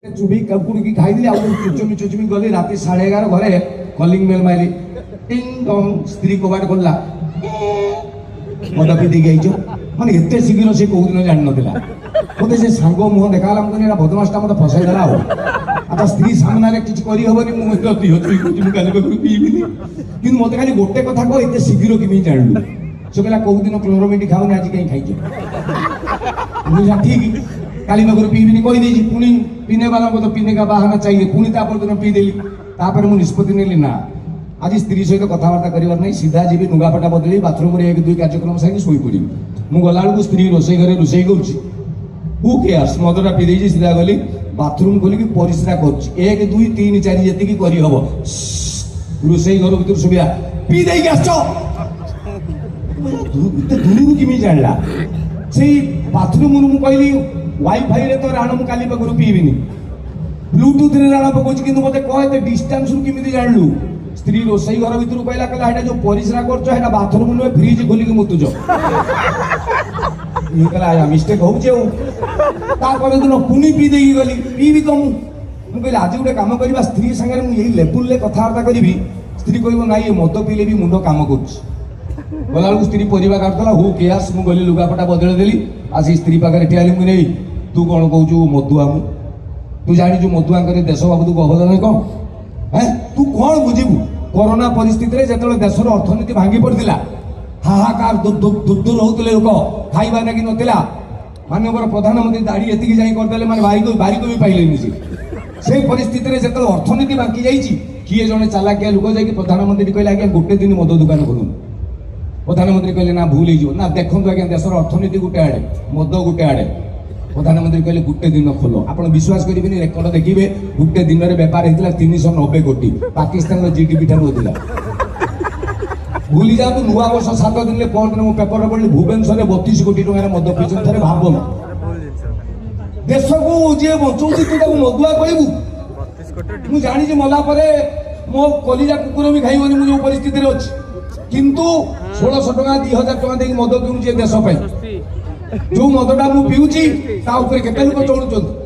चुभी कुड़ी खाई चुचुमी चुचुमी गली राति 11:30 घरे कलिंग मेल माइली टिंग टंग स्त्री कबाट खोलला मद पी गई माने एते शीघ्र से कौ दिन जान नथिला मते से सांग मुह देखाला हम कने बदमाशटा मते फसाई देला हो आता स्त्री सामने रे किछ करी होबनी मु गति होतुई कुटी काले को पीबिनी किन मते खाली गोटे कथा को एते शीघ्र किमी जानलु से कहला कौ दिन क्लोरोमेडी खाउनी आज कहीं खाइछो मुझा ठीक काली नगर पीबिनी कहि देजी पुनी पीने वाला को तो पीने का बहाना चाहिए पुनी तापर दिन पी देली तापर मु निष्पत्ति नेली ना आज स्त्री सहित कथबार्ता करिवार नहीं सीधा जीवी नुगापटा बदली बाथरूम रे एक दुई कार्यक्रम साइनी सोई पड़ी मु गला बेलू स्त्री रोसई घरे रोसई करूची हु केयर्स मदटा पी देजी सीधा गली बाथरूम खोलिकी परिश्रा करूची 1 2 3 4 जति करी हबो रोसई घर भीतर सुबिया पी देई आछो दूर किमी जानला से बाथरूम मु कहली वाईफाई रे तो राण मु काली पगरु पीबिनी ब्लूटूथ रे राण पकोची किंतु मते कहते डिस्टेंस रु किमिति जानलु स्त्री रोसई घर भीतर कहला कहला एटा जो परिश्रा करछो एटा बाथरूम नु फ्रिज खोली के मुतुजो ये कहला या मिस्टेक हो जेउ ता पर दिन पुनी पी देई गली पीबी तो मु कहला आज गुटे काम करबा स्त्री संगे मु यही लेवल ले कथावार्ता करबी स्त्री कहबो ना ये मद पीले भी मुंडो काम करछ गला स्त्री परिवा काटला हु केयास मु गली लुगापटा बदल देली आज स्त्री पाखरे ठियाली मु नहीं तू कौन कहू मधुआ मु तू जानी मधुआ देश बाबू को अवदान कौन है तू कौन बुझीबू कोरोना परिस्थिति जो देशर अर्थनीति भांगी पड़ता हाहाकार दुर्दुर होते लोक खाइबा ना कि नथिला माननीय प्रधानमंत्री दाढ़ी एति जाई करदेले माने बारिक भी पाइलेनी से परिस्थिति जो अर्थनीति बांकी जाइए किए जड़े चालाकिया लोक जाकि प्रधानमंत्री कहले आज्ञा गोटे दिन मद दुकान खोलून प्रधानमंत्री कहले ना भूल हो ना देखो आज्ञा देशर अर्थनीति गोटे आड़े मद गोटे आड़े प्रधानमंत्री कहले गोटे दिन खोल आप विश्वास करेंगे रेकर्ड देखिए गोटे दिन में बेपार होता 390 कोटी पाकिस्तान जीडीपी ठार होता भूली जातु नुआ वर्ष 7 दिन कौन दिन पेपर पढ़ी भुवनेश्वर 32 कोटी टकर मद पीछे थे भाव देश को जी बचाऊँ तू मदुआ कहबू मुझे जानी मला मो कलिजा कुकुर भी खाइबनी मुझे परिस्थिति अच्छी किंतु 1600 टका 2000 टका देख मद किणुचे देश जो मदटा मु पीऊची ता ऊपर केते लोक चलुचंती